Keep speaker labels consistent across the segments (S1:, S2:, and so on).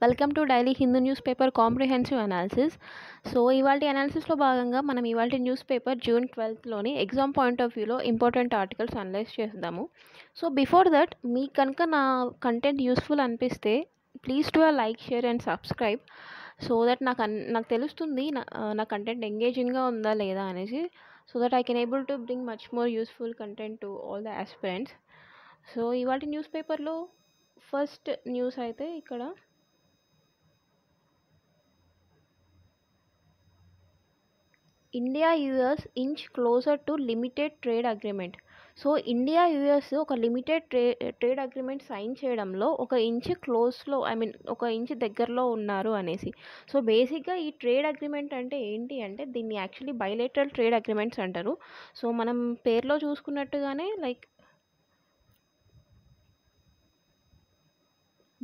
S1: Welcome to daily Hindu news paper comprehensive analysis. So ఇవాల్టి అనాలిసిస్లో భాగంగా మనం ఇవాల్టి న్యూస్ పేపర్ జూన్ 12లోని ఎగ్జామ్ పాయింట్ ఆఫ్ వ్యూలో ఇంపార్టెంట్ ఆర్టికల్స్ అనలైజ్ చేద్దాము. సో బిఫోర్ దట్ మీకు కనుక నా కంటెంట్ యూస్ఫుల్ అనిపిస్తే please to like, share and subscribe. So that నాకు తెలుస్తుంది నా కంటెంట్ ఎంగేజింగ్గా ఉందా లేదా అనేసి. So that I can able to bring much more useful content to all the aspirants. So ఇవాల్టి న్యూస్ పేపర్లో ఫస్ట్ న్యూస్ అయితే ఇక్కడ India US inch closer to limited trade agreement. So India US ఒక limited trade agreement sign చేయడంలో ఒక inch క్లోజ్లో, ఒక inch దగ్గరలో ఉన్నారు అనేసి. సో బేసిక్గా ఈ ట్రేడ్ అగ్రిమెంట్ అంటే ఏంటి అంటే దీన్ని యాక్చువల్లీ బైలేటరల్ ట్రేడ్ అగ్రిమెంట్స్ అంటారు. సో మనం పేరులో చూసుకున్నట్టుగానే లైక్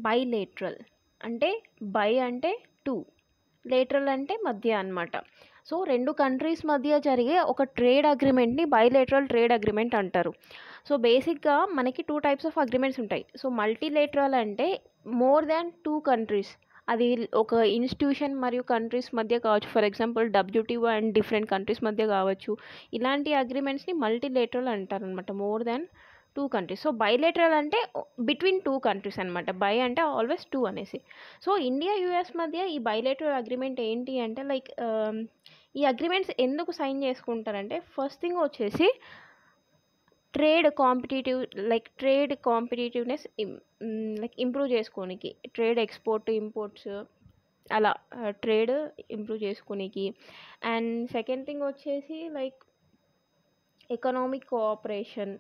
S1: బైలేటరల్ అంటే బై అంటే టూ, లేటరల్ అంటే మధ్య అన్నమాట. సో రెండు కంట్రీస్ మధ్య జరిగే ఒక ట్రేడ్ అగ్రిమెంట్ని బైలేటరల్ ట్రేడ్ అగ్రిమెంట్ అంటారు. సో బేసిక్గా మనకి 2 టైప్స్ ఆఫ్ అగ్రిమెంట్స్ ఉంటాయి. సో మల్టీలేటరల్ అంటే మోర్ దాన్ 2 కంట్రీస్, అది ఒక ఇన్స్టిట్యూషన్ మరియు కంట్రీస్ మధ్య కావచ్చు. For example WTO and different countries మధ్య కావచ్చు. ఇలాంటి అగ్రిమెంట్స్ని మల్టీలేటరల్ అంటారు అనమాట, more than 2 countries. So bilateral అంటే బిట్వీన్ 2 కంట్రీస్ అనమాట. బై అంటే ఆల్వేస్ 2 అనేసి. సో ఇండియా యూఎస్ మధ్య ఈ బైలేటరల్ అగ్రిమెంట్ ఏంటి అంటే లైక్ ఈ అగ్రిమెంట్స్ ఎందుకు సైన్ చేసుకుంటారంటే ఫస్ట్ థింగ్ వచ్చేసి ట్రేడ్ కాంపిటేటివ్నెస్ లైక్ ఇంప్రూవ్ చేసుకోనికి, ట్రేడ్ ఎక్స్పోర్ట్ ఇంపోర్ట్స్ అలా ట్రేడ్ ఇంప్రూవ్ చేసుకోనికి. అండ్ సెకండ్ థింగ్ వచ్చేసి లైక్ ఎకనామిక్ కోఆపరేషన్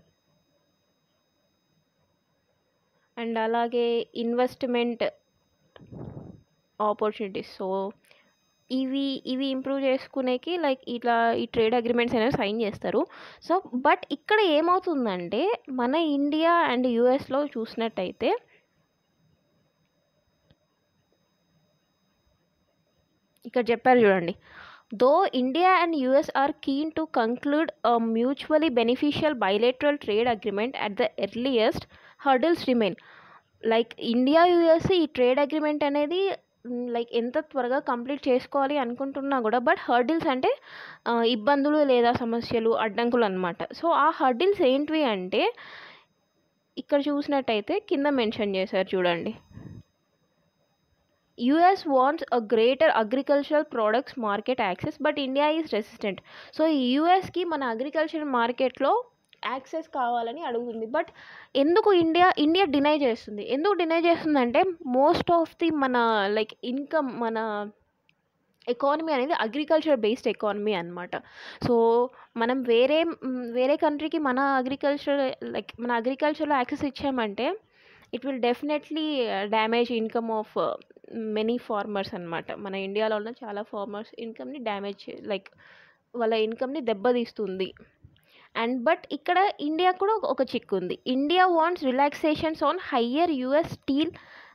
S1: అండ్ అలాగే ఇన్వెస్ట్మెంట్ ఆపర్చునిటీస్. సో ఇవి ఇంప్రూవ్ చేసుకునేకి లైక్ ఇట్లా ఈ ట్రేడ్ అగ్రిమెంట్స్ అనేవి సైన్ చేస్తారు. సో బట్ ఇక్కడ ఏమవుతుందంటే మన ఇండియా అండ్ యూఎస్లో చూసినట్టయితే ఇక్కడ చెప్పారు చూడండి, though India and US are keen to conclude a mutually beneficial bilateral trade agreement at the earliest, hurdles remain. Like India US ఈ ట్రేడ్ అగ్రిమెంట్ అనేది లైక్ ఎంత త్వరగా కంప్లీట్ చేసుకోవాలి అనుకుంటున్నా కూడా బట్ హర్డిల్స్ అంటే ఇబ్బందులు లేదా సమస్యలు, అడ్డంకులు అనమాట. సో ఆ హర్డిల్స్ ఏంటివి అంటే ఇక్కడ చూసినట్టయితే కింద మెన్షన్ చేశారు చూడండి. US wants a greater agricultural products market access but India is resistant. So ఈ యూఎస్కి మన అగ్రికల్చర్ మార్కెట్లో యాక్సెస్ కావాలని అడుగుతుంది. బట్ ఎందుకు ఇండియా డినై చేస్తుంది? ఎందుకు డినై చేస్తుందంటే మోస్ట్ ఆఫ్ ది మన లైక్ ఇన్కమ్, మన ఎకానమీ అనేది అగ్రికల్చర్ బేస్డ్ ఎకానమీ అనమాట. సో మనం వేరే కంట్రీకి మన అగ్రికల్చర్లో యాక్సెస్ ఇచ్చామంటే it will definitely damage income of many farmers అనమాట. మన ఇండియాలో ఉన్న చాలా ఫార్మర్స్ ఇన్కమ్ని డ్యామేజ్, లైక్ వాళ్ళ ఇన్కమ్ని దెబ్బతీస్తుంది. అండ్ బట్ ఇక్కడ ఇండియా కూడా ఒక చిక్కు ఉంది. India wants relaxations on higher US steel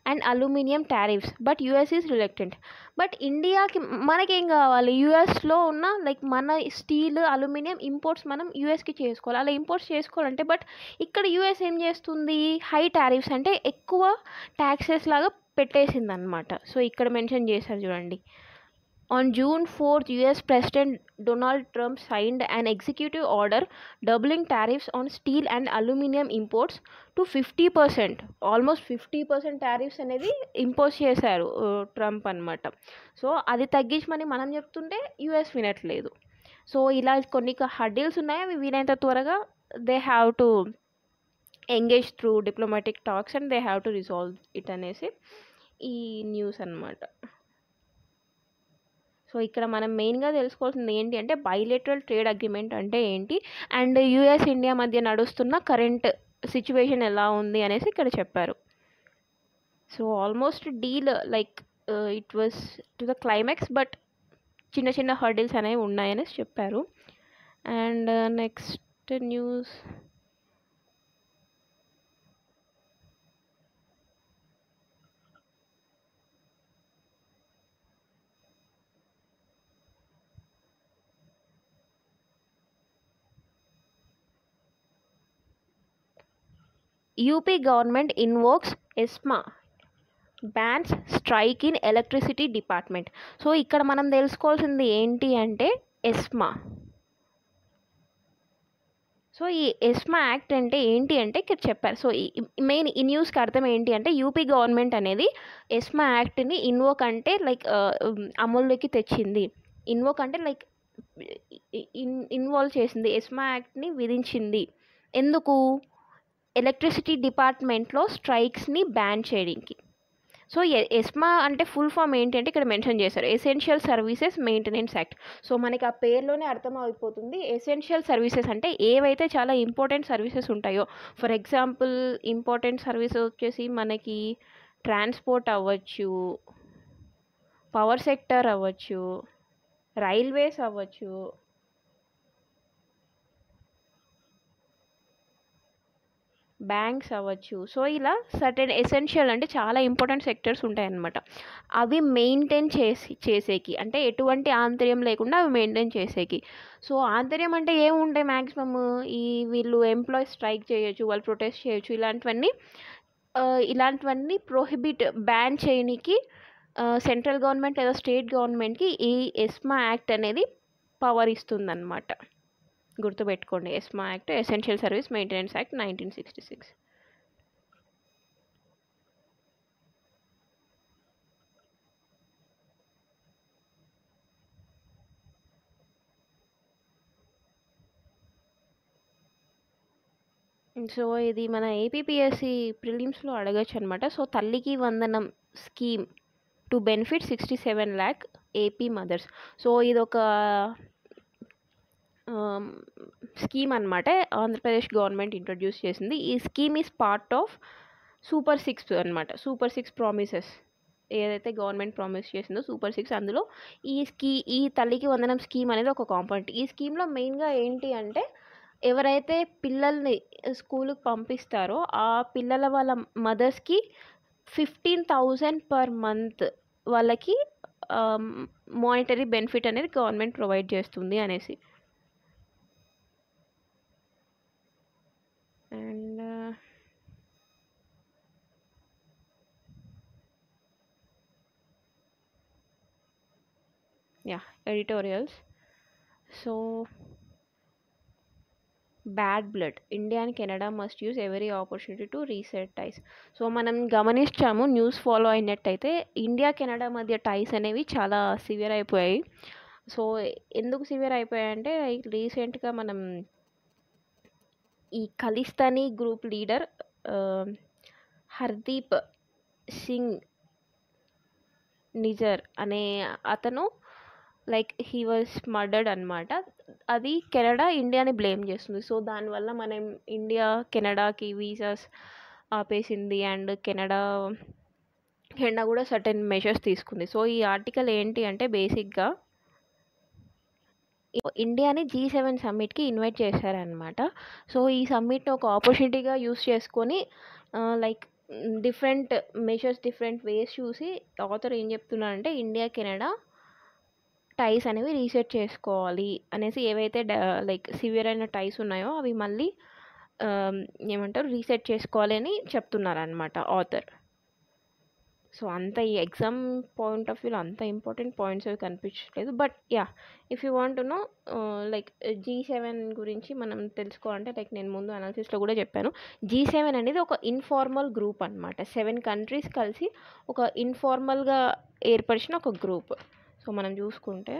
S1: and aluminium tariffs but US is reluctant. But ఇండియాకి మనకేం కావాలి? యుఎస్లో ఉన్న లైక్ మన స్టీల్, అల్యూమినియం ఇంపోర్ట్స్ మనం యుఎస్కి చేసుకోవాలి. అలా ఇంపోర్ట్స్ చేసుకోవాలంటే బట్ ఇక్కడ యుఎస్ ఏం చేస్తుంది? హై టారిఫ్స్ అంటే ఎక్కువ ట్యాక్సెస్ లాగా పెట్టేసింది అనమాట. సో ఇక్కడ మెన్షన్ చేశారు చూడండి. On June 4th, US President Donald Trump signed an executive order doubling tariffs on steel and aluminum imports to 50%. Almost 50% tariffs అనేది ఇంపోజ్ చేశారు ట్రంప్ అనమాట. సో అది తగ్గించమని మనం చెప్తుంటే యుఎస్ వినట్లేదు. సో ఇలా కొన్ని హర్డిల్స్ ఉన్నాయి, అవి వీలైనంత త్వరగా they have to engage through diplomatic talks and they have to resolve it అనేసి ఈ న్యూస్ అనమాట. సో ఇక్కడ మనం మెయిన్గా తెలుసుకోవాల్సింది ఏంటి అంటే బైలేటరల్ ట్రేడ్ అగ్రిమెంట్ అంటే ఏంటి అండ్ యుఎస్ ఇండియా మధ్య నడుస్తున్న కరెంట్ సిచ్యువేషన్ ఎలా ఉంది అనేసి ఇక్కడ చెప్పారు. So almost deal like it was to the climax but చిన్న చిన్న హర్డిల్స్ అనేవి ఉన్నాయనేసి చెప్పారు. And next news UP government invokes ESMA bans strike in electricity department. So ఇక్కడ మనం తెలుసుకోవాల్సింది ఏంటి అంటే ఎస్మా. సో ఈ ఎస్మా యాక్ట్ అంటే ఏంటి అంటే ఇక్కడ చెప్పారు. సో మెయిన్ ఈ న్యూస్కి అర్థం ఏంటి అంటే యూపీ గవర్నమెంట్ అనేది ఎస్మా యాక్ట్ని ఇన్వోక్ అంటే లైక్ అమల్లోకి తెచ్చింది. ఇన్వోక్ అంటే లైక్ ఇన్వాల్వ్ చేసింది, ఎస్మా యాక్ట్ని విధించింది. ఎందుకు? ఎలక్ట్రిసిటీ డిపార్ట్మెంట్లో స్ట్రైక్స్ని బ్యాన్ చేయడానికి. సో ఎస్మా అంటే ఫుల్ ఫామ్ ఏంటి అంటే ఇక్కడ మెన్షన్ చేశారు, essential services maintenance act. So మనకి ఆ పేరులోనే అర్థం అయిపోతుంది. ఎసెన్షియల్ సర్వీసెస్ అంటే ఏవైతే చాలా ఇంపార్టెంట్ సర్వీసెస్ ఉంటాయో, ఫర్ ఎగ్జాంపుల్ ఇంపార్టెంట్ సర్వీసెస్ వచ్చేసి మనకి ట్రాన్స్పోర్ట్ అవ్వచ్చు, పవర్ సెక్టర్ అవ్వచ్చు, రైల్వేస్ అవ్వచ్చు, బ్యాంక్స్ అవ్వచ్చు. సో ఇలా సర్టెన్ ఎసెన్షియల్ అంటే చాలా ఇంపార్టెంట్ సెక్టర్స్ ఉంటాయన్నమాట. అవి మెయింటైన్ చేసేకి అంటే ఎటువంటి ఆంతర్యం లేకుండా అవి మెయింటైన్ చేసేకి. సో ఆంతర్యం అంటే ఏముంటాయి మ్యాక్సిమమ్, ఈ వీళ్ళు ఎంప్లాయీస్ స్ట్రైక్ చేయొచ్చు, వాళ్ళు ప్రొటెస్ట్ చేయొచ్చు, ఇలాంటివన్నీ ప్రొహిబిట్ బ్యాన్ చేయడానికి సెంట్రల్ గవర్నమెంట్ లేదా స్టేట్ గవర్నమెంట్కి ఈ ఎస్మా యాక్ట్ అనేది పవర్ ఇస్తుందన్నమాట. గుర్తుపెట్టుకోండి, ESMA act, essential service maintenance act 1966. So ఇది మన ఏపీపీఎస్సి ప్రిలిమ్స్లో అడగచ్చు అనమాట. సో తల్లికి వందనం scheme to benefit 67 lakh AP mothers. So ఇదొక స్కీమ్ అనమాట, ఆంధ్రప్రదేశ్ గవర్నమెంట్ ఇంట్రడ్యూస్ చేసింది. ఈ scheme is part of super 6 అనమాట. సూపర్ 6 ప్రామిసెస్ ఏదైతే గవర్నమెంట్ ప్రామిస్ చేసిందో సూపర్ 6, అందులో ఈ తల్లికి వందనం స్కీమ్ అనేది ఒక కాంపోనెంట్. ఈ స్కీమ్లో మెయిన్గా ఏంటి అంటే ఎవరైతే పిల్లల్ని స్కూల్కి పంపిస్తారో ఆ పిల్లల వాళ్ళ మదర్స్కి 15,000 పర్ మంత్ వాళ్ళకి మానిటరీ బెనిఫిట్ అనేది గవర్నమెంట్ ప్రొవైడ్ చేస్తుంది అనేసి. And editorials. So bad blood, India and Canada must use every opportunity to reset ties. So మనం గమనించాము, న్యూస్ ఫాలో అయినట్టయితే ఇండియా కెనడా మధ్య టైస్ అనేవి చాలా సివియర్ అయిపోయాయి. సో ఎందుకు సివియర్ అయిపోయాయంటే రీసెంట్గా మనం ఈ ఖలిస్తానీ గ్రూప్ లీడర్ హర్దీప్ సింగ్ నిజర్ అనే అతను లైక్ హీ వాజ్ మర్డర్డ్ అనమాట. అది కెనడా ఇండియాని బ్లేమ్ చేస్తుంది. సో దానివల్ల మనం ఇండియా కెనడాకి వీసాస్ ఆపేసింది అండ్ కెనడా కూడా సర్టెన్ మెజర్స్ తీసుకుంది. సో ఈ ఆర్టికల్ ఏంటి అంటే బేసిక్గా ఇండియాని G7 సమ్మిట్కి ఇన్వైట్ చేశారనమాట. సో ఈ సమ్మిట్ని ఒక ఆపర్చునిటీగా యూస్ చేసుకొని like different measures, different ways చూసి ఆథర్ ఏం చెప్తున్నారంటే ఇండియా కెనడా టైస్ అనేవి రీసెట్ చేసుకోవాలి అనేసి, ఏవైతే లైక్ సివియర్ అయిన టైస్ ఉన్నాయో అవి మళ్ళీ ఏమంటారు రీసెట్ చేసుకోవాలి అని చెప్తున్నారు అనమాట ఆథర్. సో అంత ఈ ఎగ్జామ్ పాయింట్ ఆఫ్ వ్యూలో అంత ఇంపార్టెంట్ పాయింట్స్ అవి కనిపించట్లేదు. But if you want to know like G7 గురించి మనం తెలుసుకోవాలంటే లైక్ నేను ముందు అనాలిసిస్లో కూడా చెప్పాను, G7 అనేది ఒక ఇన్ఫార్మల్ గ్రూప్ అనమాట. 7 కంట్రీస్ కలిసి ఒక ఇన్ఫార్మల్గా ఏర్పరిచిన ఒక గ్రూప్. సో మనం చూసుకుంటే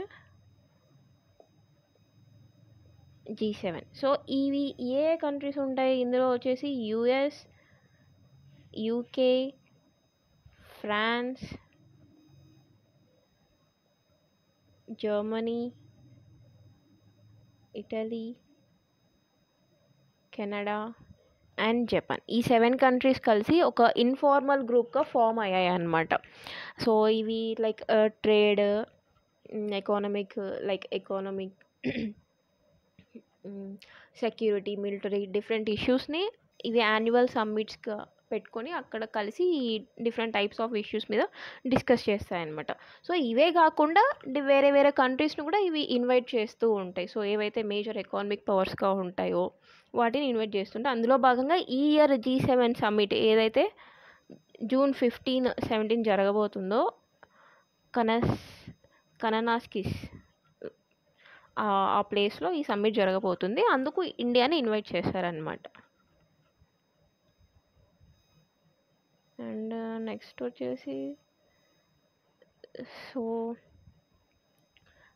S1: G7, సో ఇవి ఏ కంట్రీస్ ఉంటాయి ఇందులో వచ్చేసి US, UK, France, Germany, Italy, Canada and Japan. ఈ 7 కంట్రీస్ కలిసి ఒక ఇన్ఫార్మల్ గ్రూప్గా ఫామ్ అయ్యాయి అన్నమాట. సో ఇవి like trade, economic security, military different ఇష్యూస్ని ఇవి యాన్యువల్ సమ్మిట్స్గా పెట్టుకొని అక్కడ కలిసి ఈ డిఫరెంట్ టైప్స్ ఆఫ్ ఇష్యూస్ మీద డిస్కస్ చేస్తాయన్నమాట. సో ఇవే కాకుండా వేరే వేరే కంట్రీస్ని కూడా ఇవి ఇన్వైట్ చేస్తూ ఉంటాయి. సో ఏవైతే మేజర్ ఎకానమిక్ పవర్స్గా ఉంటాయో వాటిని ఇన్వైట్ చేస్తుంటే అందులో భాగంగా ఈ ఇయర్ G7 సమ్మిట్ ఏదైతే జూన్ 15, 17 జరగబోతుందో కననాస్కిస్ ఆ ప్లేస్లో ఈ సమ్మిట్ జరగబోతుంది. అందుకు ఇండియాని ఇన్వైట్ చేశారనమాట. అండ్ నెక్స్ట్ వచ్చేసి so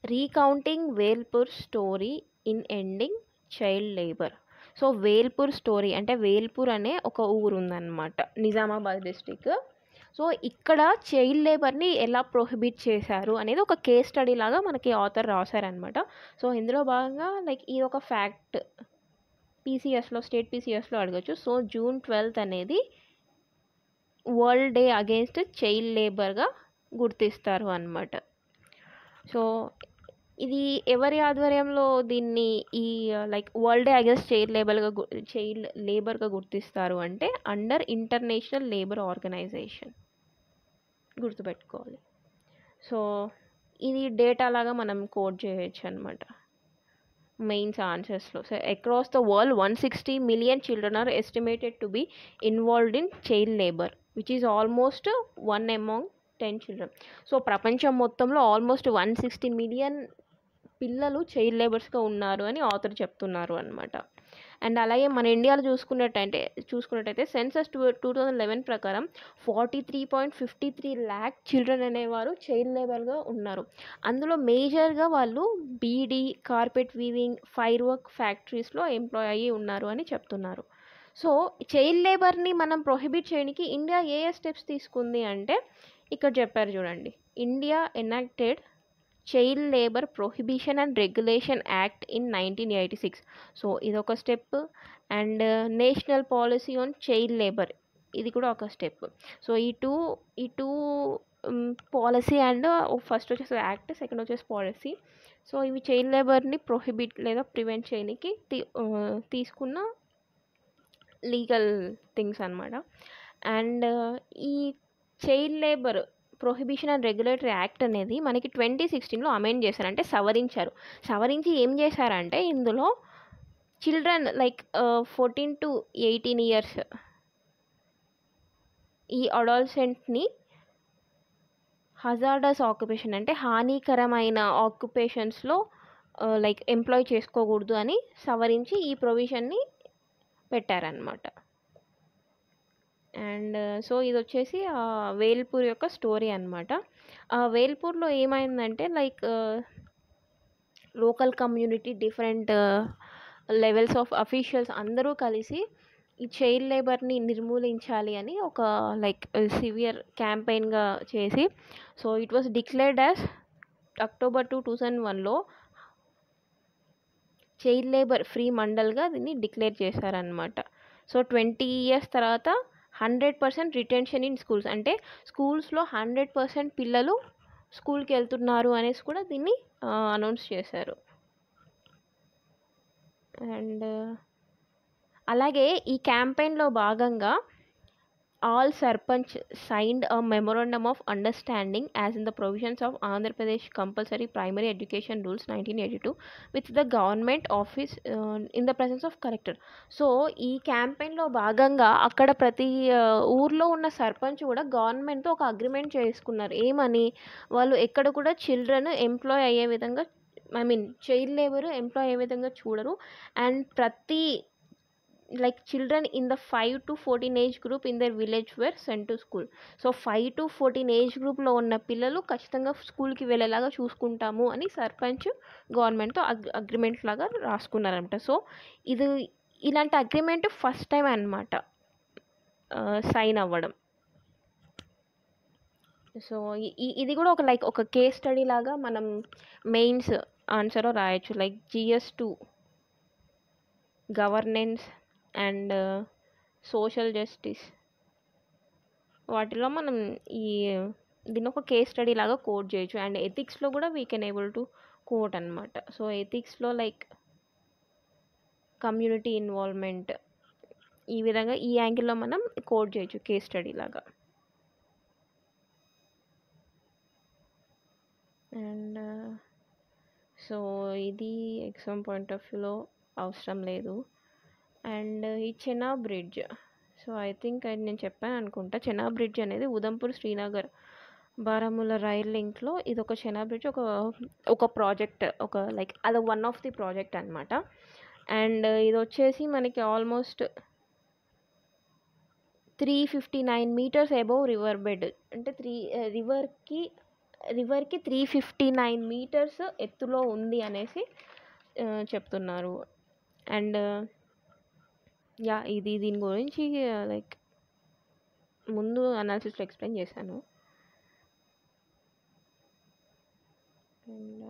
S1: recounting Velpur story in ending child labour. So Velpur story అంటే వేల్పూర్ అనే ఒక ఊరు ఉందన్నమాట, నిజామాబాద్ డిస్టిక్. సో ఇక్కడ చైల్డ్ లేబర్ని ఎలా ప్రొహిబిట్ చేశారు అనేది ఒక కేస్ స్టడీ లాగా మనకి ఆథర్ రాశారనమాట. సో ఇందులో భాగంగా లైక్ ఇది ఒక ఫ్యాక్ట్ పీసీఎస్లో, స్టేట్ పీసీఎస్లో అడగచ్చు. సో జూన్ 12 అనేది వరల్డ్ డే అగేన్స్ట్ చైల్డ్ లేబర్గా గుర్తిస్తారు అన్నమాట. సో ఇది ఎవరి ఆధ్వర్యంలో దీన్ని ఈ like world day against child లేబర్గా గుర్తిస్తారు అంటే అండర్ ఇంటర్నేషనల్ లేబర్ ఆర్గనైజేషన్, గుర్తుపెట్టుకోవాలి. సో ఇది డేటా లాగా మనం కోడ్ చేయొచ్చు అనమాట మెయిన్స్ ఆన్సర్స్లో. So across the world 160 million children are estimated to be involved in child labor, which is almost 1 among 10 children. So ప్రపంచం మొత్తంలో ఆల్మోస్ట్ 160 million పిల్లలు చైల్డ్ లేబర్స్గా ఉన్నారు అని ఆథర్ చెప్తున్నారు అనమాట. అండ్ అలాగే మన ఇండియాలో చూసుకున్నట్టయితే సెన్సస్ 2011 ప్రకారం 43.53 lakh చిల్డ్రన్ అనేవారు చైల్డ్ లేబర్గా ఉన్నారు. అందులో మేజర్గా వాళ్ళు beedi, carpet weaving, fire work ఫ్యాక్టరీస్లో ఎంప్లాయ్ అయ్యి ఉన్నారు అని చెప్తున్నారు. సో చైల్డ్ లేబర్ని మనం ప్రొహిబిట్ చేయడానికి ఇండియా ఏ స్టెప్స్ తీసుకుంది అంటే ఇక్కడ చెప్పారు చూడండి. India enacted child labour prohibition and regulation act in 1986. So ఇదొక step. And national policy on child labour, ఇది కూడా ఒక స్టెప్. సో ఈ టూ పాలసీ అండ్ ఫస్ట్ వచ్చేసి యాక్ట్, సెకండ్ వచ్చేసి పాలసీ. సో ఇవి చైల్డ్ లేబర్ని ప్రొహిబిట్ లేదా ప్రివెంట్ చేయడానికి తీసుకున్న లీగల్ థింగ్స్ అన్నమాట. అండ్ ఈ child labour prohibition and regulatory act అనేది మనకి 2016లో అమెండ్ చేశారు, అంటే సవరించి ఏం చేశారంటే ఇందులో చిల్డ్రన్ లైక్ 14 to 18 years ఈ అడాల్సెంట్ని హజార్డస్ ఆక్యుపేషన్ అంటే హానికరమైన ఆక్యుపేషన్స్లో లైక్ ఎంప్లాయ్ చేసుకోకూడదు అని సవరించి ఈ ప్రొవిజన్ని పెట్టారనమాట. అండ్ సో ఇది వచ్చేసి వేల్పూర్ యొక్క స్టోరీ అనమాట. వేల్పూర్లో ఏమైందంటే like local community, different levels of officials అందరూ కలిసి ఈ చైల్డ్ లేబర్ని నిర్మూలించాలి అని ఒక లైక్ సివియర్ క్యాంపెయిన్గా చేసి, so it was declared as October 2001లో చైల్డ్ లేబర్ ఫ్రీ మండల్గా దీన్ని డిక్లేర్ చేశారనమాట. సో 20 years తర్వాత 100% రిటెన్షన్ ఇన్ స్కూల్స్, అంటే స్కూల్స్లో 100% పిల్లలు స్కూల్కి వెళ్తున్నారు అనేసి కూడా దీన్ని అనౌన్స్ చేశారు. అండ్ అలాగే ఈ క్యాంపెయిన్లో భాగంగా all sarpanch signed a memorandum of understanding as in the provisions of Andhra Pradesh compulsory primary education rules 1982 with the government office in the presence of collector. So ఈ క్యాంపెయిన్లో భాగంగా అక్కడ ప్రతి ఊర్లో ఉన్న సర్పంచ్ కూడా గవర్నమెంట్తో ఒక అగ్రిమెంట్ చేసుకున్నారు. ఏమని, వాళ్ళు ఎక్కడ కూడా చిల్డ్రన్ ఎంప్లాయ్ అయ్యే విధంగా, చైల్డ్ లేబర్ ఎంప్లాయ్ అయ్యే విధంగా చూడరు. అండ్ ప్రతి like children in the 5 to 14 age group in their village were sent to school. So 5 to 14 age గ్రూప్లో ఉన్న పిల్లలు ఖచ్చితంగా స్కూల్కి వెళ్ళేలాగా చూసుకుంటాము అని సర్పంచ్ గవర్నమెంట్తో అగ్రిమెంట్ లాగా రాసుకున్నారనమాట. సో ఇలాంటి అగ్రిమెంట్ ఫస్ట్ టైం అనమాట సైన్ అవ్వడం. సో ఇది కూడా ఒక కేస్ స్టడీ లాగా మనం మెయిన్స్ ఆన్సర్లో రాయొచ్చు. Like GS2 governance and social justice, వాటిలో మనం దీన్ని ఒక కేస్ స్టడీ లాగా కోట్ చేయొచ్చు. అండ్ ఎథిక్స్లో కూడా we can able to quote అనమాట. సో ఎథిక్స్లో లైక్ కమ్యూనిటీ ఇన్వాల్వ్మెంట్, ఈ విధంగా ఈ యాంగిల్లో మనం కోట్ చేయొచ్చు కేస్ స్టడీ లాగా. అండ్ సో ఇది ఎగ్జామ్ పాయింట్ ఆఫ్ వ్యూలో అవసరం లేదు. అండ్ ఈ Chenab bridge, so I think నేను చెప్పాను అనుకుంటా. చెనాబ్ బ్రిడ్జ్ అనేది ఉదంపూర్ శ్రీనగర్ బారాముల్లా రైల్ లింక్లో ఇది ఒక చెనాబ్ బ్రిడ్జ్ ఒక ప్రాజెక్ట్, ఒక లైక్ అది వన్ ఆఫ్ ది ప్రాజెక్ట్ అనమాట. అండ్ ఇది వచ్చేసి మనకి almost 359 metres above river bed, అంటే రివర్కి 359 మీటర్స్ ఎత్తులో ఉంది అనేసి చెప్తున్నారు. అండ్ యా దీని గురించి లైక్ ముందు అనాలిసిస్లో ఎక్స్ప్లెయిన్ చేశాను. అండ్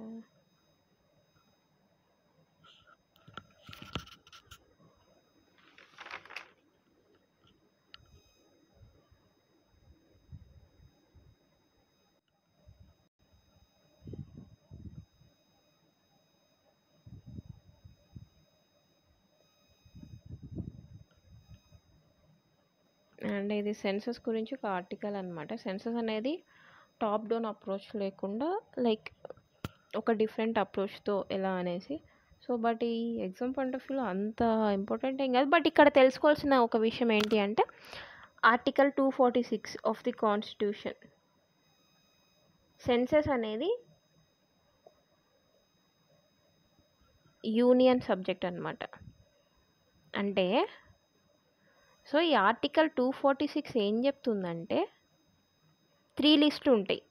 S1: అండ్ ఇది సెన్సస్ గురించి ఒక ఆర్టికల్ అనమాట. సెన్సస్ అనేది టాప్ డౌన్ అప్రోచ్ లేకుండా లైక్ ఒక డిఫరెంట్ అప్రోచ్తో ఎలా అనేసి. సో బట్ ఈ ఎగ్జామ్ పాయింట్ ఆఫ్ వ్యూలో అంత ఇంపార్టెంట్ ఏం కాదు. బట్ ఇక్కడ తెలుసుకోవాల్సిన ఒక విషయం ఏంటి అంటే article 246 of the constitution, census అనేది యూనియన్ సబ్జెక్ట్ అనమాట. అంటే సో ఈ ఆర్టికల్ 246 ఏం చెప్తుందంటే 3 లిస్టులు ఉంటాయి,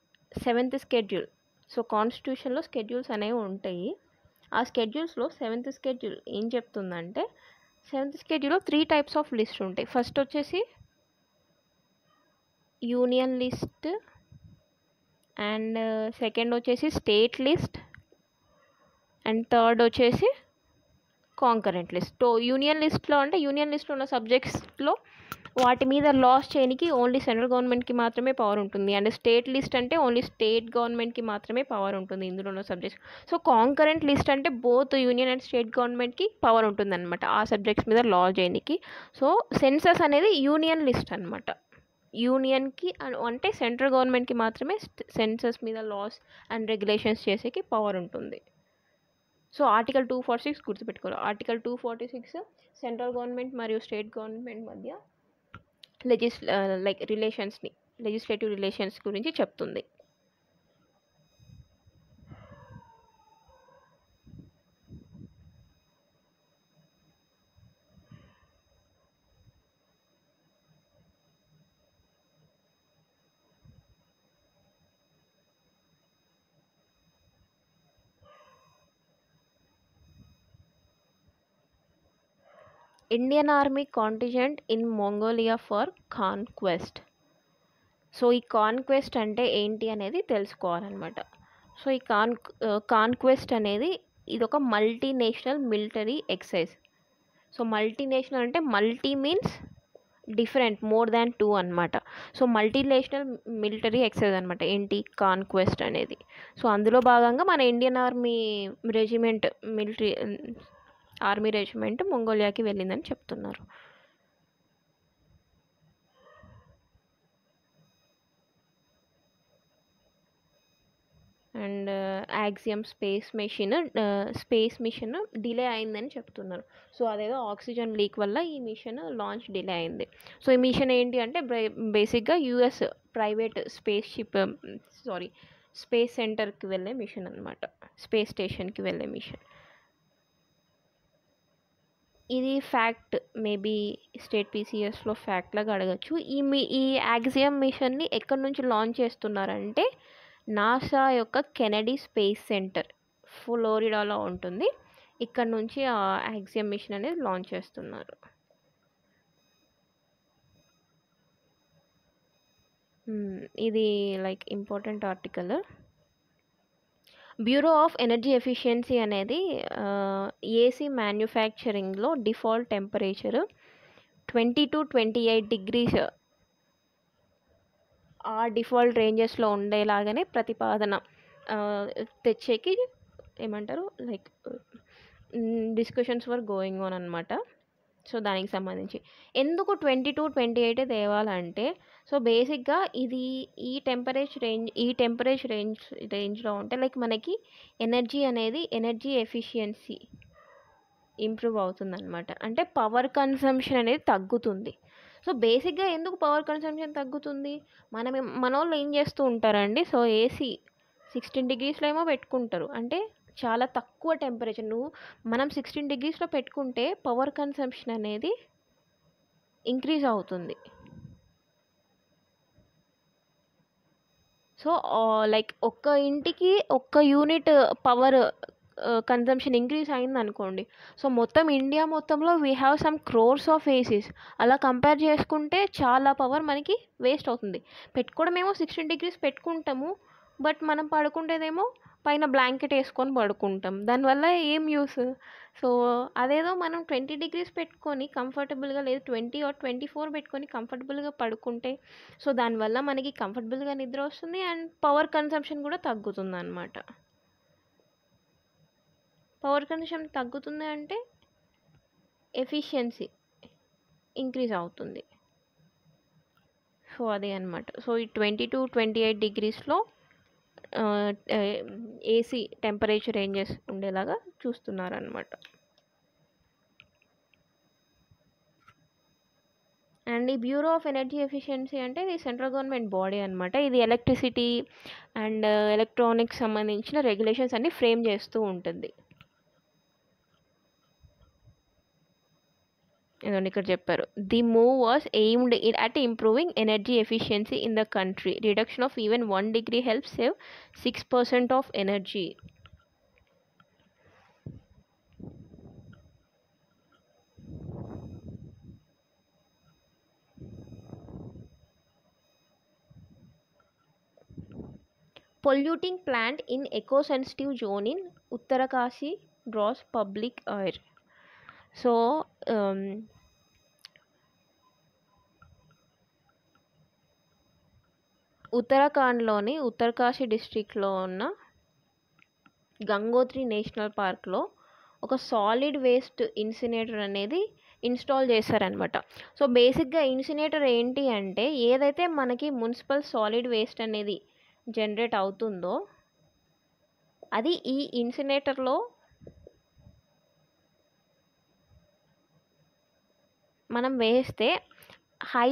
S1: 7th షెడ్యూల్. సో కాన్స్టిట్యూషన్లో షెడ్యూల్స్ అనేవి ఉంటాయి. ఆ షెడ్యూల్స్లో 7th షెడ్యూల్ ఏం చెప్తుందంటే 7th షెడ్యూల్లో 3 టైప్స్ ఆఫ్ లిస్ట్ ఉంటాయి. ఫస్ట్ వచ్చేసి యూనియన్ లిస్ట్, అండ్ సెకండ్ వచ్చేసి స్టేట్ లిస్ట్, అండ్ థర్డ్ వచ్చేసి కాంకరెంట్ లిస్ట్. సో యూనియన్ లిస్ట్లో అంటే యూనియన్ లిస్ట్లో ఉన్న సబ్జెక్ట్స్లో వాటి మీద లాస్ చేయడానికి ఓన్లీ సెంట్రల్ గవర్నమెంట్కి మాత్రమే పవర్ ఉంటుంది. అండ్ స్టేట్ లిస్ట్ అంటే ఓన్లీ స్టేట్ గవర్నమెంట్కి మాత్రమే పవర్ ఉంటుంది ఇందులో ఉన్న సబ్జెక్ట్స్. సో కాంకరెంట్ లిస్ట్ అంటే బోత్ యూనియన్ అండ్ స్టేట్ గవర్నమెంట్కి పవర్ ఉంటుంది అనమాట ఆ సబ్జెక్ట్స్ మీద లా చేయడానికి. సో సెన్సస్ అనేది యూనియన్ లిస్ట్ అనమాట. యూనియన్కి అంటే సెంట్రల్ గవర్నమెంట్కి మాత్రమే సెన్సస్ మీద లాస్ అండ్ రెగ్యులేషన్స్ చేసేకి పవర్ ఉంటుంది. సో ఆర్టికల్ 246 గుర్తుపెట్టుకోవాలి. ఆర్టికల్ 246 సెంట్రల్ గవర్నమెంట్ మరియు స్టేట్ గవర్నమెంట్ మధ్య లెజిస్లేటివ్ రిలేషన్స్ గురించి చెప్తుంది. Indian army contingent in Mongolia for conquest. So ఈ కాన్క్వెస్ట్ అంటే ఏంటి అనేది తెలుసుకోవాలన్నమాట. సో ఈ కాన్క్వెస్ట్ అనేది ఇది ఒక multinational military exercise. So multinational అంటే multi means different, more than 2 అనమాట. సో మల్టీనేషనల్ మిలిటరీ ఎక్సైజ్ అనమాట ఏంటి కాన్క్వెస్ట్ అనేది. సో అందులో భాగంగా మన Indian army regiment army regiment మంగోలియాకి వెళ్ళిందని చెప్తున్నారు. And Axiom space mission delay అయిందని చెప్తున్నారు. సో అదేదో ఆక్సిజన్ లీక్ వల్ల ఈ మిషన్ లాంచ్ డిలే అయింది. సో ఈ మిషన్ ఏంటి అంటే బేసిక్గా యుఎస్ ప్రైవేట్ స్పేస్ సెంటర్కి వెళ్ళే మిషన్ అనమాట, స్పేస్ స్టేషన్కి వెళ్ళే మిషన్. ఇది ఫ్యాక్ట్, మేబీ స్టేట్ పీసీఎస్లో ఫ్యాక్ట్ లాగా అడగచ్చు. ఈ యాక్సియం మిషన్ని ఎక్కడి నుంచి లాంచ్ చేస్తున్నారంటే నాసా యొక్క కెనడీ స్పేస్ సెంటర్ ఫ్లోరిడాలో ఉంటుంది. ఇక్కడ నుంచి ఆ యాక్సియం మిషన్ అనేది లాంచ్ చేస్తున్నారు. ఇది like important article. Bureau of energy efficiency అనేది ఏసీ మ్యానుఫ్యాక్చరింగ్లో డిఫాల్ట్ టెంపరేచర్ 20 to 28 degrees ఆ డిఫాల్ట్ రేంజెస్లో ఉండేలాగానే ప్రతిపాదన తెచ్చేకి ఏమంటారు like discussions were going on అనమాట. సో దానికి సంబంధించి ఎందుకు 20 to 28 తేవాలంటే సో బేసిక్గా ఇది ఈ టెంపరేచర్ రేంజ్లో ఉంటే లైక్ మనకి ఎనర్జీ ఎఫిషియన్సీ ఇంప్రూవ్ అవుతుంది అనమాట. అంటే పవర్ కన్సంప్షన్ అనేది తగ్గుతుంది. సో బేసిక్గా ఎందుకు పవర్ కన్సంప్షన్ తగ్గుతుంది, మనోళ్ళు ఏం చేస్తూ ఉంటారండి, సో ఏసీ 16 degreesలో ఏమో పెట్టుకుంటారు, అంటే చాలా తక్కువ టెంపరేచర్. మనం 16 degreesలో పెట్టుకుంటే పవర్ కన్సంప్షన్ అనేది ఇంక్రీజ్ అవుతుంది. సో లైక్ ఒక్క ఇంటికి ఒక్క యూనిట్ పవర్ కన్జంప్షన్ ఇంక్రీజ్ అయిందనుకోండి, సో మొత్తం ఇండియా మొత్తంలో we have some crores of ACs. అలా కంపేర్ చేసుకుంటే చాలా పవర్ మనకి వేస్ట్ అవుతుంది. పెట్టుకోవడమేమో 16 degrees పెట్టుకుంటాము, బట్ మనం పడుకుంటేదేమో పైన బ్లాంకెట్ వేసుకొని పడుకుంటాం, దానివల్ల ఏం యూస్. సో అదేదో మనం 20 degrees పెట్టుకొని కంఫర్టబుల్గా, లేదు 20 or 24 పెట్టుకొని కంఫర్టబుల్గా పడుకుంటే, సో దానివల్ల మనకి కంఫర్టబుల్గా నిద్ర వస్తుంది అండ్ పవర్ కన్సంప్షన్ కూడా తగ్గుతుంది అన్నమాట. పవర్ కన్సంప్షన్ తగ్గుతుంది అంటే ఎఫిషియన్సీ ఇంక్రీజ్ అవుతుంది. సో అదే అనమాట. సో ఈ 20 to 28 degreesలో ఏసీ టెంపరేచర్ రేంజెస్ ఉండేలాగా చూస్తున్నారనమాట. అండ్ ఈ బ్యూరో ఆఫ్ ఎనర్జీ ఎఫిషియన్సీ అంటే ఇది సెంట్రల్ గవర్నమెంట్ బాడీ అనమాట. ఇది ఎలక్ట్రిసిటీ అండ్ ఎలక్ట్రానిక్స్ సంబంధించిన రెగ్యులేషన్స్ అన్ని ఫ్రేమ్ చేస్తూ ఉంటుంది. ఇదండి ఇక్కడ చెప్పారు, the move was aimed at improving energy efficiency in the country. Reduction of even 1 degree help save 6% of energy. Polluting plant in eco-sensitive zone in Uttarakasi draws public ire. So ఉత్తరాఖండ్లోని ఉత్తరకాశీ డిస్ట్రిక్ట్లో ఉన్న Gangotri national పార్క్లో ఒక solid waste incinerator అనేది install చేశారనమాట. So బేసిక్గా incinerator ఏంటి అంటే, ఏదైతే మనకి మున్సిపల్ సాలిడ్ వేస్ట్ అనేది జనరేట్ అవుతుందో అది ఈ ఇన్సినేటర్లో మనం వేస్తే హై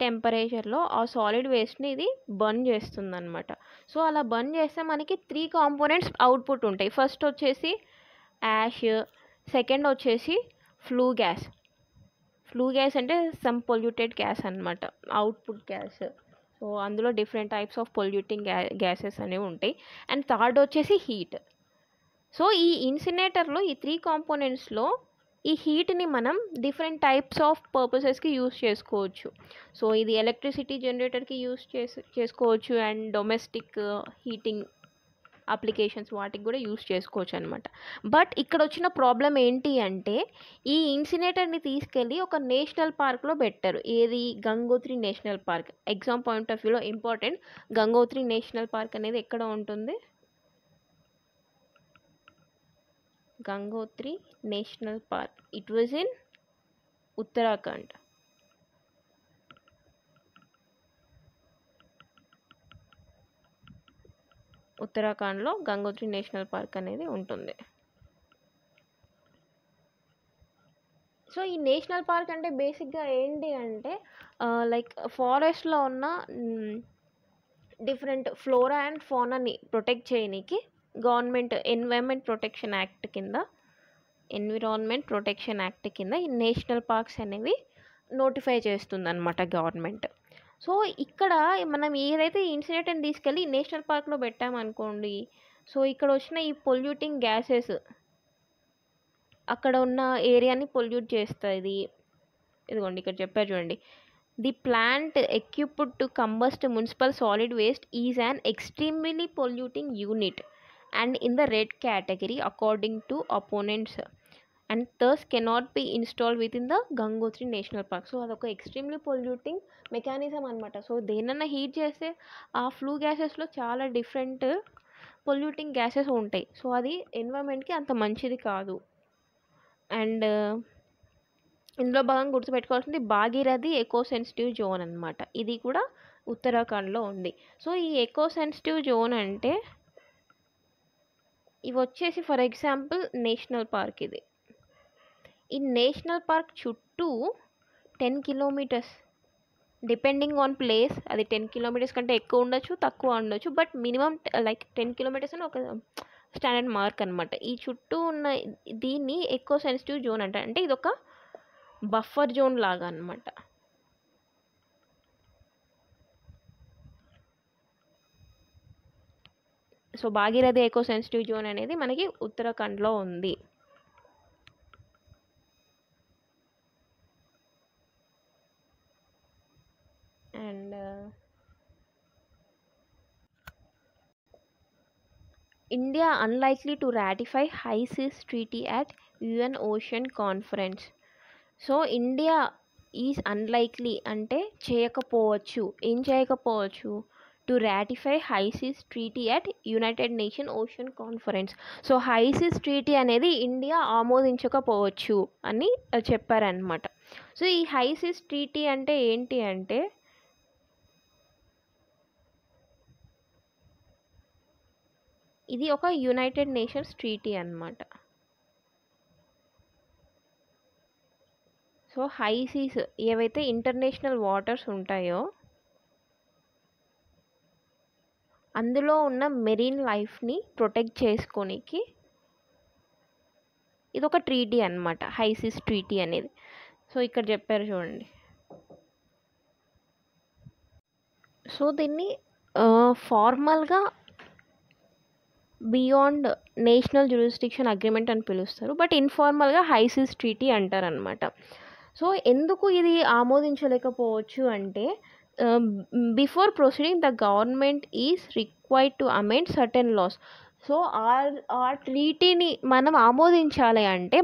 S1: టెంపరేచర్లో ఆ సాలిడ్ వేస్ట్ని ఇది బర్న్ చేస్తుంది అనమాట. సో అలా బర్న్ చేస్తే మనకి 3 కాంపోనెంట్స్ అవుట్పుట్ ఉంటాయి. ఫస్ట్ వచ్చేసి యాష్, సెకండ్ వచ్చేసి ఫ్లూ గ్యాస్ అంటే సమ్ పొల్యూటెడ్ గ్యాస్ అనమాట, అవుట్పుట్ గ్యాస్. సో అందులో different types of polluting gases అనేవి ఉంటాయి. అండ్ థర్డ్ వచ్చేసి హీట్. సో ఈ ఇన్సినేటర్లో ఈ 3 కాంపోనెంట్స్లో ఈ హీట్ని మనం డిఫరెంట్ టైప్స్ ఆఫ్ పర్పసెస్కి యూస్ చేసుకోవచ్చు. సో ఇది ఎలక్ట్రిసిటీ జనరేటర్కి యూస్ చేసుకోవచ్చు అండ్ డొమెస్టిక్ హీటింగ్ అప్లికేషన్స్ వాటికి కూడా యూస్ చేసుకోవచ్చు అనమాట. బట్ ఇక్కడ వచ్చిన ప్రాబ్లం ఏంటి అంటే, ఈ ఇన్సినేటర్ని తీసుకెళ్ళి ఒక నేషనల్ పార్క్లో పెట్టారు. ఏది? Gangotri national park. Exam point of వ్యూలో ఇంపార్టెంట్, గంగోత్రి నేషనల్ పార్క్ అనేది ఎక్కడ ఉంటుంది? Gangotri national park, it was in Uttarakhand. ఉత్తరాఖండ్లో గంగోత్రి నేషనల్ పార్క్ అనేది ఉంటుంది. సో ఈ నేషనల్ పార్క్ అంటే బేసిక్గా ఏంటి అంటే, లైక్ ఫారెస్ట్లో ఉన్న డిఫరెంట్ ఫ్లోరా అండ్ ఫౌనాని ప్రొటెక్ట్ చేయడానికి గవర్నమెంట్ ఎన్విరాన్మెంట్ ప్రొటెక్షన్ యాక్ట్ కింద ఈ నేషనల్ పార్క్స్ అనేవి నోటిఫై చేస్తుందన్నమాట గవర్నమెంట్. సో ఇక్కడ మనం ఏదైతే ఇన్సినేటర్ని తీసుకెళ్ళి నేషనల్ పార్క్లో పెట్టామనుకోండి, సో ఇక్కడ వచ్చిన ఈ పొల్యూటింగ్ గ్యాసెస్ అక్కడ ఉన్న ఏరియాని పొల్యూట్ చేస్తుంది. ఇదిగోండి ఇక్కడ చెప్పారు చూడండి, the plant equipped to combust municipal solid waste is an extremely polluting unit and in the red category according to opponents and thus cannot be installed within the Gangotri National Park. So అదొక extremely polluting mechanism అనమాట. So దేనన్నా heat చేస్తే ఆ flu గ్యాసెస్లో చాలా different polluting gases ఉంటాయి. So అది ఎన్విరాన్మెంట్కి అంత మంచిది కాదు. అండ్ ఇందులో భాగంగా గుర్తుపెట్టుకోవాల్సింది భాగీరథి ఎకో సెన్సిటివ్ జోన్ అనమాట. ఇది కూడా ఉత్తరాఖండ్లో ఉంది. సో ఈ ఎకో సెన్సిటివ్ జోన్ అంటే ఇవి వచ్చేసి ఫర్ ఎగ్జాంపుల్ నేషనల్ పార్క్ ఇది. ఈ నేషనల్ పార్క్ చుట్టూ 10 కిలోమీటర్స్, డిపెండింగ్ ఆన్ ప్లేస్, అది 10 కిలోమీటర్స్ కంటే ఎక్కువ ఉండొచ్చు, తక్కువ ఉండొచ్చు, బట్ మినిమం లైక్ 10 కిలోమీటర్స్ అని ఒక స్టాండర్డ్ మార్క్ అనమాట. ఈ చుట్టూ ఉన్న దీన్ని ఎకో సెన్సిటివ్ జోన్ అంటారు. అంటే ఇది ఒక బఫర్ జోన్ లాగా అనమాట. So Bhagirathi eco sensitive zone అనేది మనకి ఉత్తరాఖండ్లో ఉంది. And India unlikely to ratify high seas treaty at UN ocean conference. So India is unlikely అంటే చేయకపోవచ్చు, ఏం చేయకపోవచ్చు, to ratify high seas treaty at united nation ocean conference. So high seas treaty అనేది India ఆమోదించకపోవచ్చు అని చెప్పారనమాట. So ఈ high seas treaty అంటే ఏంటి అంటే ఇది ఒక యునైటెడ్ నేషన్స్ ట్రీటీ అన్నమాట. సో హై సీస్ ఏవైతే ఇంటర్నేషనల్ వాటర్స్ ఉంటాయో అందులో ఉన్న మెరీన్ లైఫ్ని ప్రొటెక్ట్ చేసుకోనికి ఇది ఒక ట్రీటీ అన్నమాట, హై సీస్ ట్రీటీ అనేది. సో ఇక్కడ చెప్పారు చూడండి. సో దీన్ని ఫార్మల్గా బియాండ్ నేషనల్ జ్యూరిస్డిక్షన్ అగ్రిమెంట్ అని పిలుస్తారు, బట్ ఇన్ఫార్మల్గా హై సీస్ ట్రీటీ అంటారనమాట. సో ఎందుకు ఇది ఆమోదించలేకపోవచ్చు అంటే before proceeding the government is required to amend certain laws. So ఆ ట్రీటీని మనం ఆమోదించాలి అంటే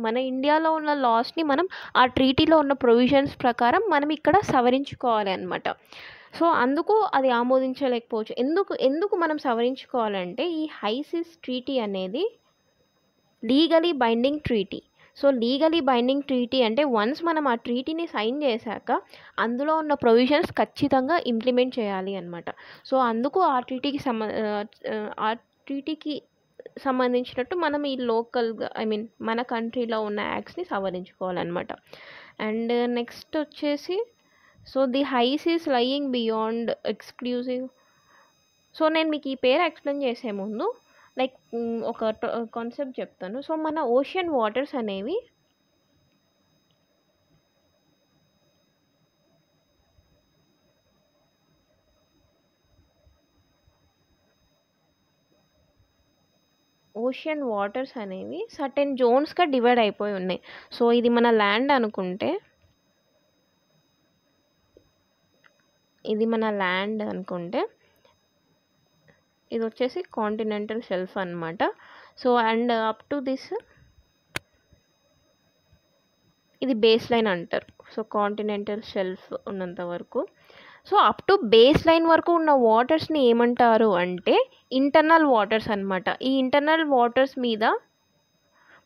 S1: మన ఇండియాలో ఉన్న లాస్ని మనం ఆ ట్రీటీలో ఉన్న ప్రొవిజన్స్ ప్రకారం మనం ఇక్కడ సవరించుకోవాలి అనమాట. సో అందుకు అది ఆమోదించలేకపోవచ్చు. ఎందుకు మనం సవరించుకోవాలంటే ఈ హై సీస్ ట్రీటీ అనేది legally binding treaty. So legally binding treaty అంటే వన్స్ మనం ఆ ట్రీటీని సైన్ చేశాక అందులో ఉన్న ప్రొవిజన్స్ ఖచ్చితంగా ఇంప్లిమెంట్ చేయాలి అనమాట. సో అందుకు ఆ ట్రీటీకి సంబంధించినట్టు మనం ఈ లోకల్గా మన కంట్రీలో ఉన్న యాక్ట్స్ని సవరించుకోవాలన్నమాట. అండ్ నెక్స్ట్ వచ్చేసి so the high seas lying beyond exclusive. So నేను మీకు ఈ పేరు ఎక్స్ప్లెయిన్ చేసే ముందు లైక్ ఒక కాన్సెప్ట్ చెప్తాను. సో మన ఓషన్ వాటర్స్ అనేవి సర్టెన్ జోన్స్గా డివైడ్ అయిపోయి ఉన్నాయి. సో ఇది మన ల్యాండ్ అనుకుంటే, ఇది వచ్చేసి కాంటినెంటల్ షెల్ఫ్ అన్నమాట. So and up to this ఇది బేస్ లైన్ అంటారు. సో కాంటినెంటల్ షెల్ఫ్ ఉన్నంత వరకు, so up to base line వరకు ఉన్న వాటర్స్ని ఏమంటారు అంటే ఇంటర్నల్ వాటర్స్ అన్నమాట. ఈ ఇంటర్నల్ వాటర్స్ మీద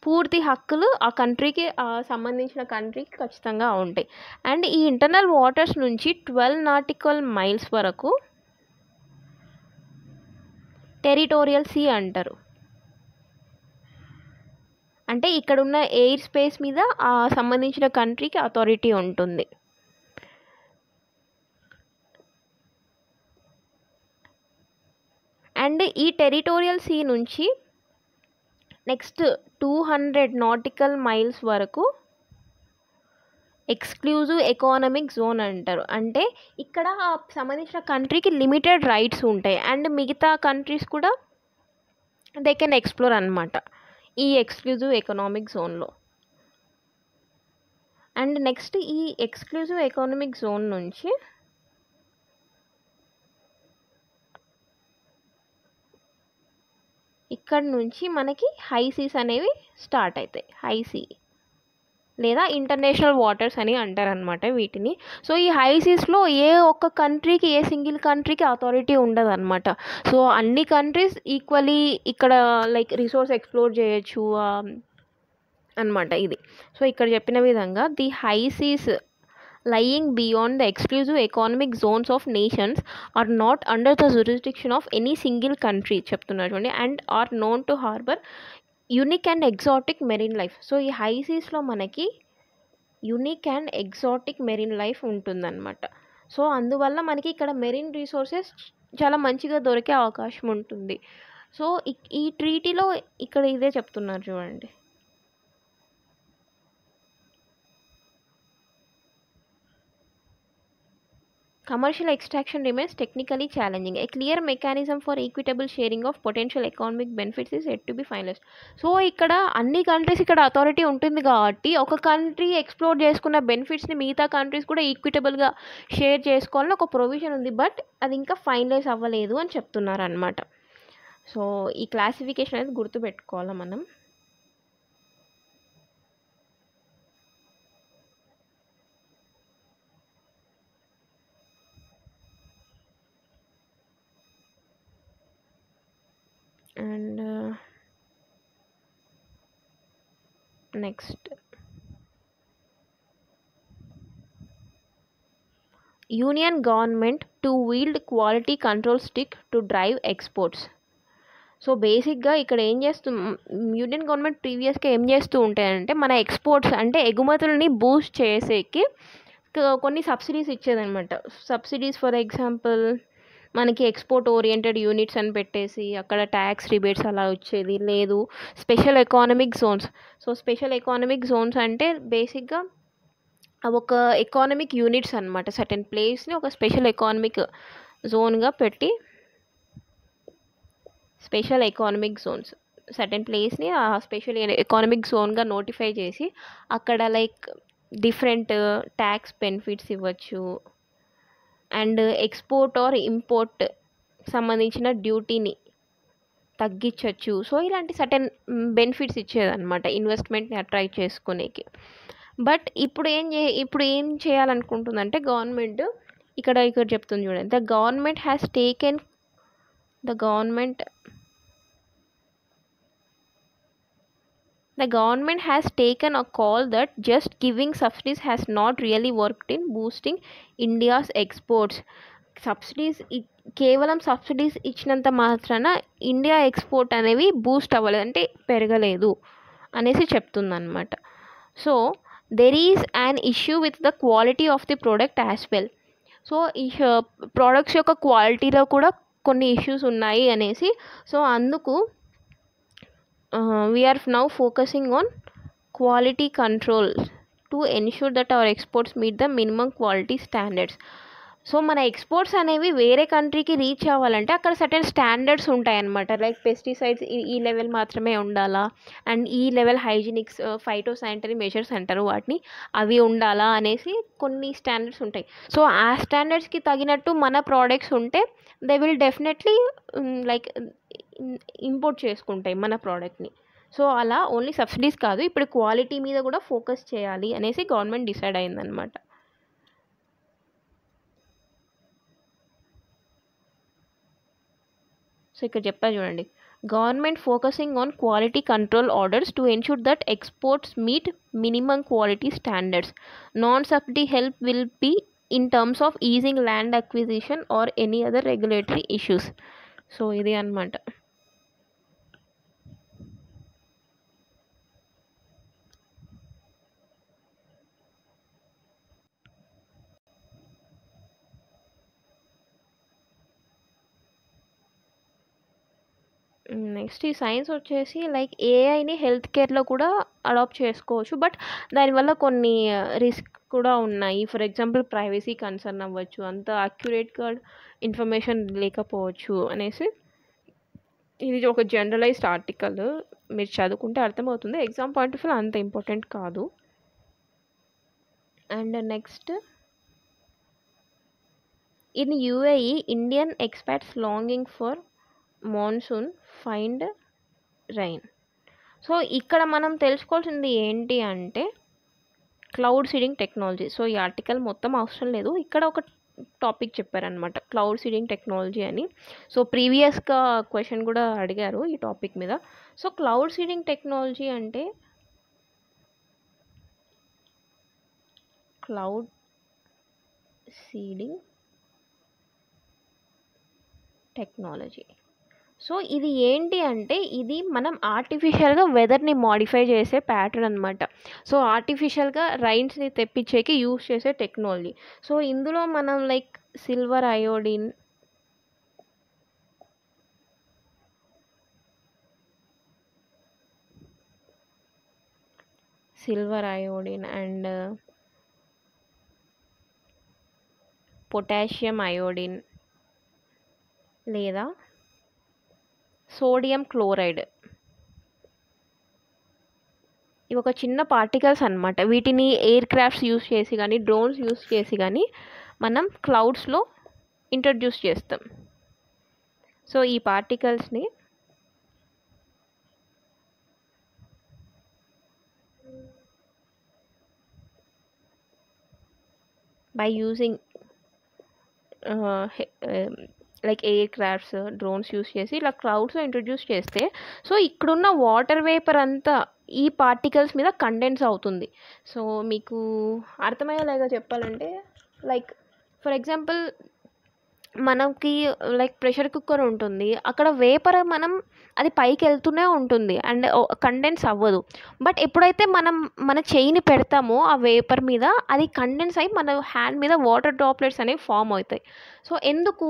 S1: పూర్తి హక్కులు ఆ కంట్రీకి సంబంధించిన కంట్రీకి ఖచ్చితంగా ఉంటాయి. అండ్ ఈ ఇంటర్నల్ వాటర్స్ నుంచి 12 నాటికల్ మైల్స్ వరకు టెరిటోరియల్ సీ అంటారు. అంటే ఇక్కడున్న ఎయిర్ స్పేస్ మీద సంబంధించిన కంట్రీకి అథారిటీ ఉంటుంది. అండ్ ఈ టెరిటోరియల్ సీ నుంచి నెక్స్ట్ 200 నాటికల్ మైల్స్ వరకు ఎక్స్క్లూజివ్ ఎకానమిక్ జోన్ అంటారు. అంటే ఇక్కడ సంబంధించిన కంట్రీకి లిమిటెడ్ రైట్స్ ఉంటాయి అండ్ మిగతా కంట్రీస్ కూడా దే కెన్ ఎక్స్ప్లోర్ అన్నమాట ఈ ఎక్స్క్లూజివ్ ఎకనామిక్ జోన్లో. అండ్ నెక్స్ట్ ఈ ఎక్స్క్లూజివ్ ఎకనామిక్ జోన్ నుంచి ఇక్కడ నుంచి మనకి హై సీస్ అనేవి స్టార్ట్ అవుతాయి. హై సీ లేదా ఇంటర్నేషనల్ వాటర్స్ అని అంటారనమాట వీటిని. సో ఈ హై సీస్లో ఏ ఒక్క కంట్రీకి, ఏ సింగిల్ కంట్రీకి అథారిటీ ఉండదు అనమాట. సో అన్ని కంట్రీస్ ఈక్వలీ ఇక్కడ లైక్ రిసోర్స్ ఎక్స్ప్లోర్ చేయొచ్చు అనమాట ఇది. సో ఇక్కడ చెప్పిన విధంగా the high seas lying beyond the exclusive economic zones of nations are not under the jurisdiction of any single country చెప్తున్నారు చూడండి, and are known to harbor unique and exotic marine life. So ఈ హై సీస్లో మనకి unique and exotic marine life ఉంటుందన్నమాట. So అందువల్ల మనకి ఇక్కడ మెరీన్ రిసోర్సెస్ చాలా మంచిగా దొరికే అవకాశం ఉంటుంది. సో ఈ ట్రీటీలో ఇక్కడ ఇదే చెప్తున్నారు చూడండి. Commercial extraction remains technically challenging. A clear mechanism for equitable sharing of potential economic benefits is yet to be finalized. So ఇక్కడ అన్ని కంట్రీస్ ఇక్కడ అథారిటీ ఉంటుంది కాబట్టి ఒక కంట్రీ ఎక్స్ప్లోర్ చేసుకున్న బెనిఫిట్స్ని మిగతా కంట్రీస్ కూడా ఈక్విటబుల్గా షేర్ చేసుకోవాలని ఒక ప్రొవిజన్ ఉంది. బట్ అది ఇంకా ఫైనలైజ్ అవ్వలేదు అని చెప్తున్నారు అనమాట. సో ఈ క్లాసిఫికేషన్ అనేది గుర్తుపెట్టుకోవాలి మనం. And next union government to wield quality control stick to drive exports. So బేసిక్గా ఇక్కడ ఏం యూనియన్ గవర్నమెంట్ ప్రీవియస్గా ఏం చేస్తూ ఉంటాయంటే మన ఎక్స్పోర్ట్స్ అంటే ఎగుమతులని బూస్ట్ చేసేకి కొన్ని సబ్సిడీస్ ఇచ్చేదనమాట. సబ్సిడీస్ ఫర్ ఎగ్జాంపుల్ మనకి ఎక్స్పోర్ట్ ఓరియంటెడ్ యూనిట్స్ అని పెట్టేసి అక్కడ ట్యాక్స్ రిబేట్స్ అలా వచ్చేది. లేదు special economic zones. So special economic zones అంటే బేసిక్గా అవి ఒక ఎకానమిక్ యూనిట్స్ అనమాట. సర్టెన్ ప్లేస్ని ఒక స్పెషల్ ఎకానమిక్ జోన్గా పెట్టి స్పెషల్ ఎకానమిక్ జోన్స్ సర్టెన్ ప్లేస్ని ఆ స్పెషల్ ఎకానమిక్ జోన్గా నోటిఫై చేసి అక్కడ లైక్ డిఫరెంట్ ట్యాక్స్ బెనిఫిట్స్ ఇవ్వచ్చు అండ్ ఎక్స్పోర్ట్ ఆర్ ఇంపోర్ట్ సంబంధించిన డ్యూటీని తగ్గించవచ్చు. సో ఇలాంటి సర్టెన్ బెనిఫిట్స్ ఇచ్చేదన్నమాట ఇన్వెస్ట్మెంట్ని అట్రాక్ట్ చేసుకునేకి. బట్ ఇప్పుడు ఏం చేయాలనుకుంటుందంటే గవర్నమెంట్ ఇక్కడ చెప్తుంది చూడండి. The government has taken a call that just giving subsidies has not really worked in boosting India's exports. కేవలం సబ్సిడీస్ ఇచ్చినంత మాత్రాన ఇండియా ఎక్స్పోర్ట్ అనేవి బూస్ట్ అవ్వలేదు, అంటే పెరగలేదు అనేసి చెప్తుందన్నమాట. So there is an issue with the quality of the product as well. So ఈ ప్రోడక్ట్స్ యొక్క క్వాలిటీలో కూడా కొన్ని ఇష్యూస్ ఉన్నాయి అనేసి. సో అందుకు we are now focusing on quality control to ensure that our exports meet the minimum quality standards. So మన exports అనేవి వేరే కంట్రీకి రీచ్ అవ్వాలంటే అక్కడ సర్టెన్ స్టాండర్డ్స్ ఉంటాయన్నమాట. లైక్ పెస్టిసైడ్స్ ఈ లెవెల్ మాత్రమే ఉండాలా అండ్ ఈ లెవెల్ హైజీనిక్స్ ఫైటో శానిటరీ మెజర్స్ అంటారు వాటిని, అవి ఉండాలా అనేసి కొన్ని స్టాండర్డ్స్ ఉంటాయి. సో ఆ స్టాండర్డ్స్కి తగినట్టు మన ప్రోడక్ట్స్ ఉంటే they will definitely like import చేసుకుంటాయి మన ప్రోడక్ట్ని. సో అలా ఓన్లీ సబ్సిడీస్ కాదు, ఇప్పుడు క్వాలిటీ మీద కూడా ఫోకస్ చేయాలి అనేసి గవర్నమెంట్ డిసైడ్ అయిందనమాట. సో ఇక్కడ చెప్పా చూడండి, government focusing on quality control orders to ensure that exports meet minimum quality standards. Non subsidy help will be in terms of easing land acquisition or any other regulatory issues. So ఇది అనమాట. Next ఈ science వచ్చేసి like ఏఐని health కేర్లో కూడా adapt చేసుకోవచ్చు, but దానివల్ల కొన్ని risk కూడా ఉన్నాయి. ఫర్ ఎగ్జాంపుల్ ప్రైవసీ కన్సర్న్ అవ్వచ్చు, అంత అక్యురేట్గా ఇన్ఫర్మేషన్ లేకపోవచ్చు అనేసి. ఇది ఒక జనరలైజ్డ్ ఆర్టికల్, మీరు చదువుకుంటే అర్థమవుతుంది. ఎగ్జామ్ పాయింట్ ఆఫ్ వ్యూ అంత ఇంపార్టెంట్ కాదు. And next, in UAE Indian experts longing for monsoon find rain. So ఇక్కడ మనం తెలుసుకోవాల్సింది ఏంటి అంటే క్లౌడ్ సీడింగ్ టెక్నాలజీ. సో ఈ ఆర్టికల్ మొత్తం అవసరం లేదు, ఇక్కడ ఒక టాపిక్ చెప్పారనమాట క్లౌడ్ సీడింగ్ టెక్నాలజీ అని. సో ప్రీవియస్గా క్వశ్చన్ కూడా అడిగారు ఈ టాపిక్ మీద. సో క్లౌడ్ సీడింగ్ టెక్నాలజీ అంటే క్లౌడ్ సీడింగ్ టెక్నాలజీ. సో ఇది ఏంటి అంటే ఇది మనం ఆర్టిఫిషియల్గా వెదర్ని మాడిఫై చేసే ప్యాటర్న్ అనమాట. సో ఆర్టిఫిషియల్గా రైన్స్ని తెప్పించేకి యూస్ చేసే టెక్నాలజీ. సో ఇందులో మనం like silver iodine, and potassium iodine లేదా సోడియం క్లోరైడ్, ఇవి ఒక చిన్న పార్టికల్స్ అనమాట. వీటిని ఎయిర్ క్రాఫ్ట్స్ యూస్ చేసి కానీ డ్రోన్స్ యూస్ చేసి కానీ మనం క్లౌడ్స్లో ఇంట్రడ్యూస్ చేస్తాం. సో ఈ పార్టికల్స్ని by using like aircrafts, drones use చేసి ఇలా క్లౌడ్స్లో ఇంట్రడ్యూస్ చేస్తే సో ఇక్కడున్న వాటర్ వేపర్ అంతా ఈ పార్టికల్స్ మీద కండెన్స్ అవుతుంది. సో మీకు అర్థమయ్యేలాగా చెప్పాలంటే లైక్ ఫర్ ఎగ్జాంపుల్ మనకి లైక్ ప్రెషర్ కుక్కర్ ఉంటుంది, అక్కడ వేపర్ మనం అది పైకి వెళ్తూనే ఉంటుంది అండ్ కండెన్స్ అవ్వదు. బట్ ఎప్పుడైతే మనం మన చెయ్యిని పెడతామో ఆ వేపర్ మీద అది కండెన్స్ అయ్యి మన హ్యాండ్ మీద వాటర్ డ్రాప్లెట్స్ అనేవి ఫామ్ అవుతాయి. సో ఎందుకు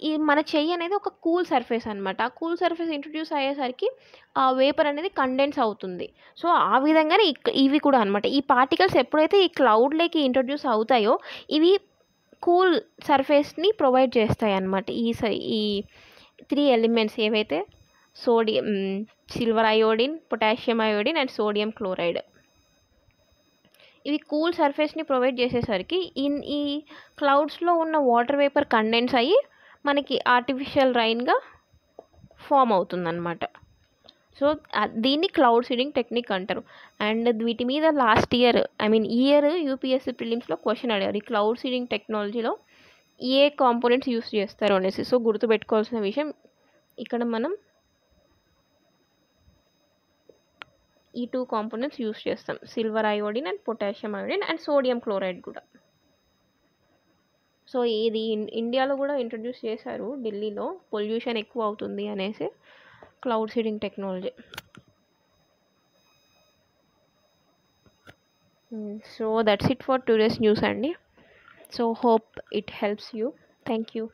S1: ఈ మన చెయ్యి అనేది ఒక కూల్ సర్ఫేస్ అనమాట. ఆ కూల్ సర్ఫేస్ ఇంట్రడ్యూస్ అయ్యేసరికి ఆ వేపర్ అనేది కండెన్స్ అవుతుంది. సో ఆ విధంగానే ఇవి కూడా అనమాట. ఈ పార్టికల్స్ ఎప్పుడైతే ఈ క్లౌడ్లోకి ఇంట్రడ్యూస్ అవుతాయో ఇవి కూల్ సర్ఫేస్ని ప్రొవైడ్ చేస్తాయి అన్నమాట. ఈ 3 ఎలిమెంట్స్ ఏవైతే sodium, silver iodine, potassium iodine and sodium chloride, ఇవి కూల్ సర్ఫేస్ని ప్రొవైడ్ చేసేసరికి ఈ క్లౌడ్స్లో ఉన్న వాటర్ వేపర్ కండెన్స్ అయ్యి మనకి ఆర్టిఫిషియల్ రైన్గా ఫామ్ అవుతుందన్నమాట. సో దీన్ని క్లౌడ్ సీడింగ్ టెక్నిక్ అంటారు. అండ్ వీటి మీద లాస్ట్ ఇయర్ ఈ ఇయర్ యూపీఎస్సీ ప్రిలిమ్స్లో క్వశ్చన్ అడిగారు, ఈ క్లౌడ్ సీడింగ్ టెక్నాలజీలో ఏ కాంపోనెంట్స్ యూస్ చేస్తారు అనేసి. సో గుర్తుపెట్టుకోవాల్సిన విషయం ఇక్కడ మనం ఈ 2 కాంపోనెంట్స్ యూస్ చేస్తాం, silver iodine and potassium iodine and sodium chloride కూడా. సో ఇది ఇండియాలో కూడా ఇంట్రడ్యూస్ చేశారు, ఢిల్లీలో పొల్యూషన్ ఎక్కువ అవుతుంది అనేసి cloud seeding technology. So that's it for today's news, Andy. So hope it helps you. Thank you.